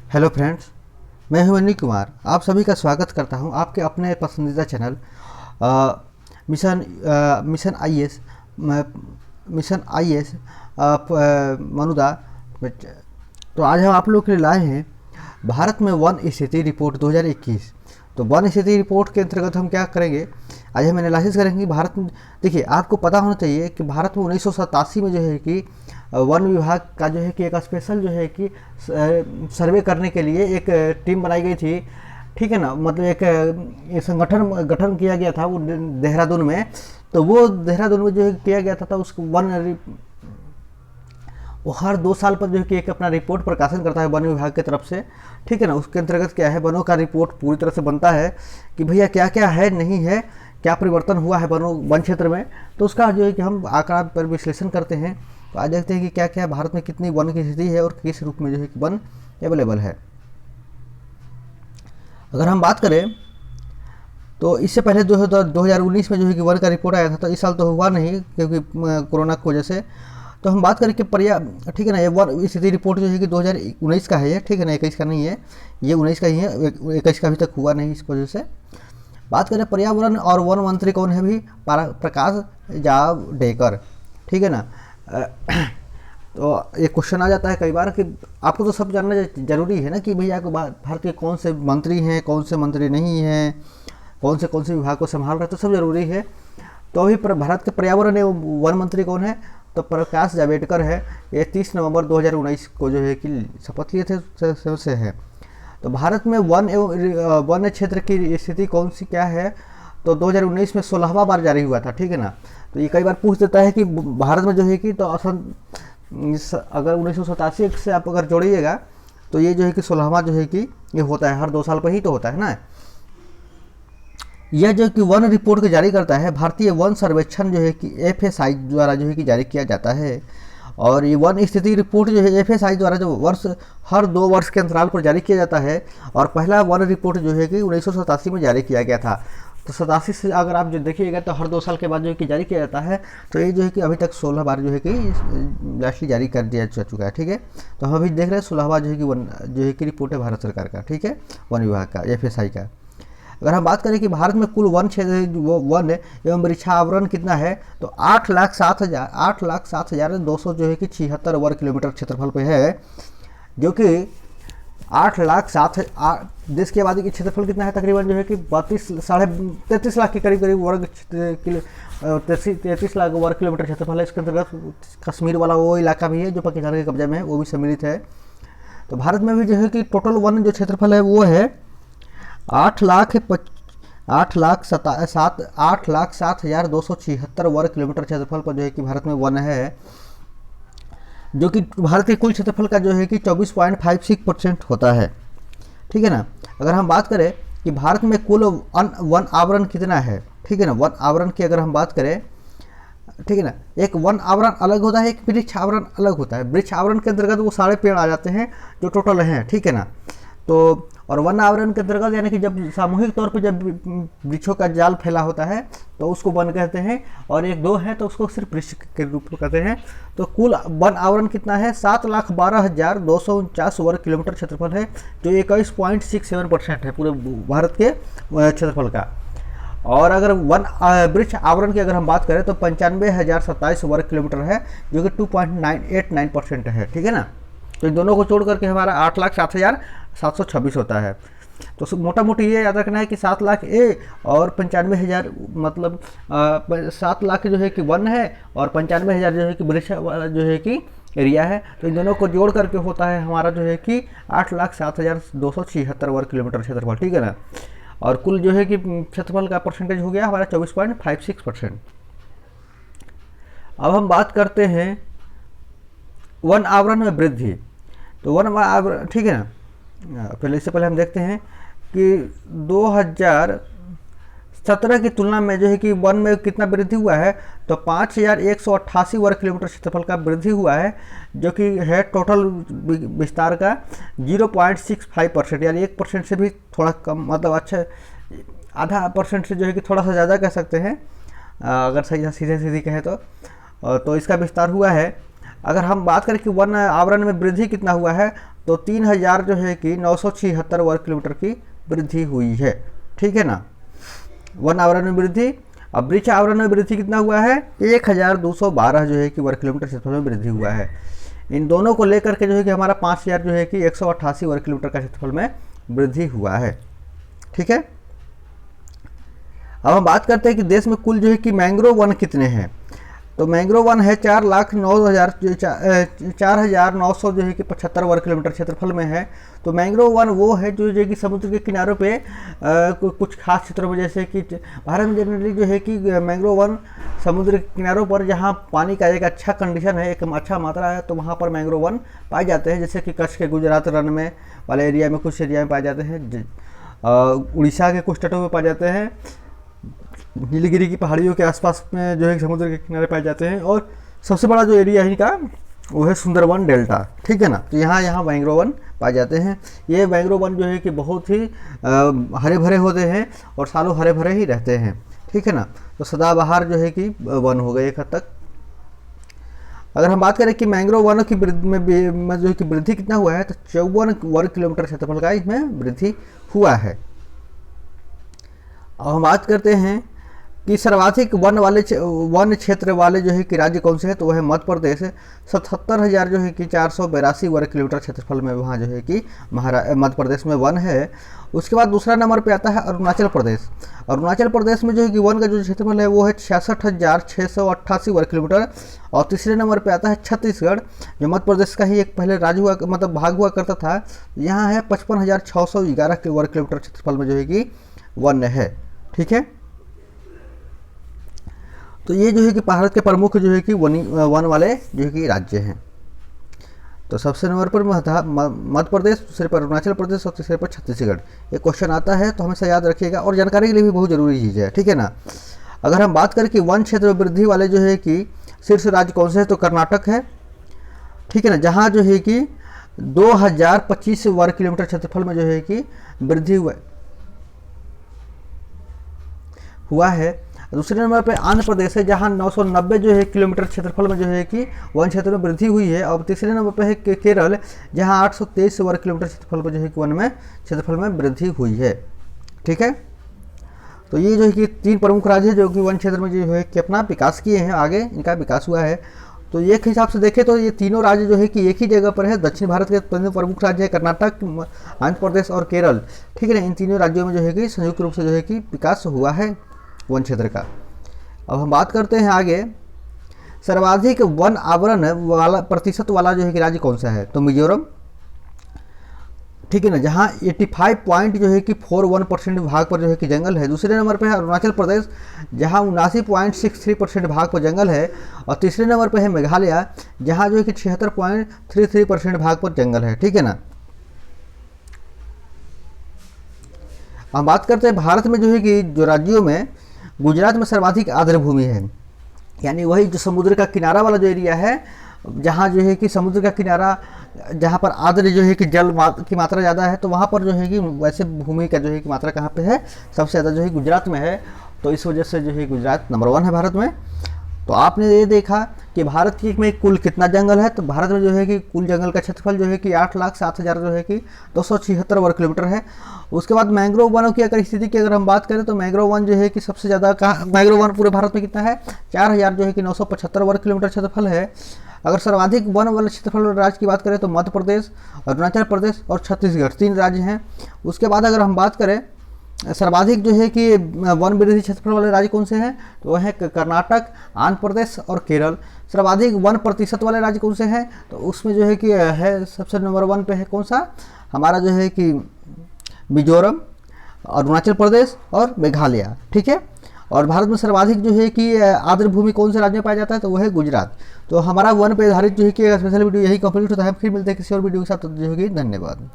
Hello friends, मैं हूं अनिल कुमार। आप सभी का स्वागत करता हूं आपके अपने पसंदीदा channel mission mission IAS mission IAS मनुदा। तो आज हम आप लोग के लिए लाए हैं भारत में वन स्थिति रिपोर्ट 2021। तो वन स्थिति रिपोर्ट के अंतर्गत हम क्या करेंगे, आज हम एनालिसिस करेंगे भारत में। देखिए, आपको पता होना चाहिए कि भारत में 1987 में जो है कि वन विभाग का जो है कि एक स्पेशल जो है कि सर्वे करने के लिए एक टीम बनाई गई थी। ठीक है ना, मतलब एक संगठन गठन किया गया था वो देहरादून में। तो वो देहरादून में जो है किया गया था उसको वो हर 2 साल पर जो है कि एक अपना रिपोर्ट प्रकाशन करता है वन विभाग की तरफ से। ठीक है ना, उसके अंतर्गत क्या है, वनों का रिपोर्ट पूरी तरह से बनता है कि भैया क्या क्या है, नहीं है, क्या परिवर्तन हुआ है वन क्षेत्र में। तो उसका जो है कि हम आंकड़ा पर विश्लेषण करते हैं। तो आज देखते हैं कि क्या क्या भारत में कितनी वन की स्थिति है और किस रूप में जो है कि वन अवेलेबल है। अगर हम बात करें तो इससे पहले 2019 में जो है कि वन का रिपोर्ट आया था। तो इस साल तो हुआ नहीं क्योंकि कोरोना की वजह से। तो हम बात करें कि ठीक है ना, ये वन स्थिति रिपोर्ट जो है कि 2019 का है ये। ठीक है ना, 21 का नहीं है, ये 19 का ही है। 21 का अभी तक हुआ नहीं, इस वजह से। बात करें पर्यावरण और वन मंत्री कौन है, भी प्रकाश जावड़ेकर। ठीक है ना। तो एक क्वेश्चन आ जाता है कई बार कि आपको तो सब जानना जरूरी है ना कि भैया को भारत के कौन से मंत्री हैं, कौन से मंत्री नहीं हैं, कौन से विभाग को संभाल रहे हैं, तो सब जरूरी है। तो अभी भारत के पर्यावरण एवं वन मंत्री कौन है, तो प्रकाश जावड़ेकर है। ये 30 नवंबर 2019 को जो है कि शपथ लिए थे से है। तो भारत में वन एवं वन क्षेत्र की स्थिति कौन सी क्या है, तो 2019 में 16वां बार जारी हुआ था। ठीक है ना। तो ये कई बार पूछ देता है कि भारत में जो है कि तो अगर 1987 से आप अगर जोड़िएगा तो ये जो है कि 16वां जो है कि ये होता है, हर 2 साल पर ही तो होता है ना। यह जो कि वन रिपोर्ट को जारी करता है भारतीय वन सर्वेक्षण जो है कि FSI द्वारा जो है कि जारी किया जाता है। और ये वन स्थिति रिपोर्ट जो है FSI द्वारा जो हर 2 वर्ष के अंतराल पर जारी किया जाता है। और पहला वन रिपोर्ट जो है कि 1987 में जारी किया गया था। तो 87 से अगर आप जो देखिएगा तो हर 2 साल के बाद जो है कि जारी किया जाता है। तो ये जो है कि अभी तक 16 बार जो है कि लास्टली जारी कर दिया जा चुका है। ठीक है, तो हम अभी देख रहे हैं 16वां जो है कि वन जो है कि रिपोर्ट है भारत सरकार का। ठीक है, वन विभाग का, FSI का। अगर हम बात करें कि भारत में कुल वन वन एवं वृक्षावरण कितना है, तो 8,07,200 जो है कि 76 वर्ग किलोमीटर क्षेत्रफल पे है, जो कि 8,07,000 देश की आबादी की क्षेत्रफल कितना है, तकरीबन जो है कि 33 लाख के करीब वर्ग 33 लाख वर्ग किलोमीटर क्षेत्रफल है। इसके अंतर्गत कश्मीर वाला वो इलाका भी है जो पाकिस्तान के कब्जे में है, वो भी सम्मिलित है। तो भारत में भी जो है कि टोटल वन जो क्षेत्रफल है वो है 8,07,276 वर्ग किलोमीटर क्षेत्रफल पर जो है कि भारत में वन है, जो कि भारत के कुल क्षेत्रफल का जो है कि 24.56% होता है। ठीक है ना। अगर हम बात करें कि भारत में कुल वन आवरण कितना है, ठीक है ना, वन आवरण की अगर हम बात करें, ठीक है ना, एक वन आवरण अलग होता है, एक वृक्ष आवरण अलग होता है। वृक्ष आवरण के अंतर्गत वो सारे पेड़ आ जाते हैं जो टोटल हैं। ठीक है ना। तो और वन आवरण के अंतर्गत यानी कि जब सामूहिक तौर पर जब वृक्षों का जाल फैला होता है तो उसको वन कहते हैं, और 1-2 है तो उसको सिर्फ वृक्ष के रूप में कहते हैं। तो कुल वन आवरण कितना है, 7,12,249 वर्ग किलोमीटर क्षेत्रफल है, जो 21.67% है पूरे भारत के क्षेत्रफल का। और अगर वन वृक्ष आवरण की अगर हम बात करें तो 95,027 वर्ग किलोमीटर है, जो कि 2.989% है। ठीक है ना। तो इन दोनों को जोड़ करके हमारा 8,07,726 होता है। तो मोटा मोटी ये याद रखना है कि 7 लाख और 95,000 मतलब 7 लाख जो है कि वन है और 95,000 जो है कि वृक्ष जो है कि एरिया है। तो इन दोनों को जोड़ करके होता है हमारा जो है कि 8,07,276 वर्ग किलोमीटर क्षेत्रफल। ठीक है ना। और कुल जो है कि क्षेत्रफल का परसेंटेज हो गया हमारा 24.56%। अब हम बात करते हैं वन आवरण में वृद्धि। तो वन आवरण, ठीक है ना, पहले इससे पहले हम देखते हैं कि 2017 की तुलना में जो है कि वन में कितना वृद्धि हुआ है, तो 5,188 वर्ग किलोमीटर क्षेत्रफल का वृद्धि हुआ है, जो कि है टोटल विस्तार का 0.65%, यानी 1% से भी थोड़ा कम, मतलब अच्छा आधा % से जो है कि थोड़ा सा ज़्यादा कह सकते हैं अगर सही सीधे कहें तो इसका विस्तार हुआ है। अगर हम बात करें कि वन आवरण में वृद्धि कितना हुआ है, तो 3000 जो है कि 976 वर्ग किलोमीटर की वृद्धि हुई है। ठीक है ना, वन आवरण में वृद्धि। अब वृक्ष आवरण में वृद्धि कितना हुआ है, 1212 जो है कि वर्ग किलोमीटर क्षेत्रफल में वृद्धि हुआ है। इन दोनों को लेकर के जो है कि हमारा 5000 जो है कि 188 वर्ग किलोमीटर का क्षेत्रफल में वृद्धि हुआ है। ठीक है, अब हम बात करते हैं कि देश में कुल जो है कि मैंग्रोव वन कितने हैं। तो मैंग्रोव वन है 4,09,900 जो है कि 75 वर्ग किलोमीटर क्षेत्रफल में है। तो मैंग्रोव वन वो है जो कि समुद्र के किनारों पे कुछ खास क्षेत्रों में, जैसे कि भारत में जनरली जो है कि मैंग्रोव वन समुद्र के किनारों पर जहाँ पानी का एक अच्छा कंडीशन है, एक अच्छा मात्रा है, तो वहाँ पर मैंग्रोव वन पाए जाते हैं। जैसे कि कच्छ के गुजरात रन में वाले एरिया में कुछ एरिया में पाए जाते हैं, उड़ीसा के कुछ तटों में पाए जाते हैं, नीलगिरी की पहाड़ियों के आसपास में जो है समुद्र के किनारे पाए जाते हैं, और सबसे बड़ा जो एरिया है इनका वो है सुंदरवन डेल्टा। ठीक है ना, तो यहाँ मैंग्रोव वन पाए जाते हैं। ये मैंग्रोव वन जो है कि बहुत ही हरे भरे होते हैं और सालों हरे भरे ही रहते हैं। ठीक है ना, तो सदाबहार जो है कि वन हो गए एक हद तक। अगर हम बात करें कि मैंग्रोव वन की में जो है कि वृद्धि कितना हुआ है, तो 54 वर्ग किलोमीटर क्षेत्रफल का इसमें वृद्धि हुआ है। अब हम बात करते हैं कि सर्वाधिक वन क्षेत्र वाले जो है कि राज्य कौन से हैं, तो वह है मध्य प्रदेश। 77,000 जो है कि 482 वर्ग किलोमीटर क्षेत्रफल में वहाँ जो है कि मध्य प्रदेश में वन है। उसके बाद दूसरा नंबर पे आता है अरुणाचल प्रदेश। अरुणाचल प्रदेश में जो है कि वन का जो क्षेत्रफल है वो है 66,688 वर्ग किलोमीटर। और तीसरे नंबर पे आता है छत्तीसगढ़, जो मध्य प्रदेश का ही एक पहले राज्य हुआ, मतलब भाग हुआ करता था। यहाँ है 55,611 वर्ग किलोमीटर क्षेत्रफल में जो है कि वन है। ठीक है, तो ये जो है कि भारत के प्रमुख जो है कि वन वाले जो है कि राज्य हैं। तो सबसे नंबर पर मध्य प्रदेश, दूसरे पर अरुणाचल प्रदेश और तीसरे पर छत्तीसगढ़। ये क्वेश्चन आता है तो हमेशा याद रखिएगा, और जानकारी के लिए भी बहुत जरूरी चीज़ है। ठीक है ना, अगर हम बात करें कि वन क्षेत्र में वृद्धि वाले जो है कि शीर्ष राज्य कौन से हैं, तो कर्नाटक है। ठीक है ना, जहाँ जो है कि 2025 वर्ग किलोमीटर क्षेत्रफल में जो है कि वृद्धि हुआ है। दूसरे नंबर पे आंध्र प्रदेश है, जहां 990 जो है किलोमीटर क्षेत्रफल में जो है कि वन क्षेत्र में वृद्धि हुई है। और तीसरे नंबर पे है केरल, जहां 823 वर्ग किलोमीटर क्षेत्रफल पर जो है कि वन में क्षेत्रफल में वृद्धि हुई है। ठीक है, तो ये जो है कि 3 प्रमुख राज्य है जो कि वन क्षेत्र में जो है कि अपना विकास किए हैं, आगे इनका विकास हुआ है। तो एक हिसाब से देखें तो ये तीनों राज्य जो है कि एक ही जगह पर है। दक्षिण भारत के प्रमुख राज्य है कर्नाटक, आंध्र प्रदेश और केरल। ठीक है ना, इन तीनों राज्यों में जो है कि संयुक्त रूप से जो है कि विकास हुआ है वन क्षेत्र का। अब हम बात करते हैं आगे, सर्वाधिक वन आवरण वाला प्रतिशत वाला जो है कि राज्य कौन सा है, तो मिजोरम। ठीक है ना, जहाँ 85.41% भाग पर जो है कि जंगल है। दूसरे नंबर पे है अरुणाचल प्रदेश, जहाँ 79.63% भाग पर जंगल है। और तीसरे नंबर पे है मेघालय, जहाँ जो है कि 76.33% भाग पर जंगल है। ठीक है ना, हम बात करते हैं भारत में जो है कि जो राज्यों में गुजरात में सर्वाधिक आर्द्र भूमि है, यानी वही जो समुद्र का किनारा वाला जो एरिया है, जहाँ जो है कि समुद्र का किनारा, जहाँ पर आर्द्र जो है कि जल की मात्रा ज़्यादा है, तो वहाँ पर जो है कि वैसे भूमि का जो है कि मात्रा कहाँ पे है, सबसे ज़्यादा जो है गुजरात में है। तो इस वजह से जो है गुजरात नंबर 1 है भारत में। तो आपने ये देखा कि भारत की में कुल कितना जंगल है, तो भारत में जो है कि कुल जंगल का क्षेत्रफल जो है कि 8,07,000 जो है कि 276 वर्ग किलोमीटर है। उसके बाद मैंग्रोव वनों की अगर स्थिति की अगर हम बात करें, तो मैंग्रोव वन जो है कि सबसे ज़्यादा का मैंग्रोव वन पूरे भारत में कितना है, 4,000 जो है कि 975 वर्ग किलोमीटर क्षेत्रफल है। अगर सर्वाधिक वन वाले क्षेत्रफल वाले राज्य की बात करें तो मध्य प्रदेश, अरुणाचल प्रदेश और छत्तीसगढ़ 3 राज्य हैं। उसके बाद अगर हम बात करें सर्वाधिक जो है कि वन वृद्धि क्षेत्रफल वाले राज्य कौन से हैं, तो वह है कर्नाटक, आंध्र प्रदेश और केरल। सर्वाधिक वन प्रतिशत वाले राज्य कौन से हैं, तो उसमें जो है कि है सबसे नंबर 1 पे है कौन सा, हमारा जो है कि मिजोरम, अरुणाचल प्रदेश और मेघालय। ठीक है, और भारत में सर्वाधिक जो है कि आर्द्र भूमि कौन से राज्य में पाया जाता है, तो वह है गुजरात। तो हमारा वन पे आधारित जो है कि स्पेशल वीडियो यही कंप्लीट होता है। फिर मिलते हैं किसी और वीडियो के साथ, जो है कि धन्यवाद।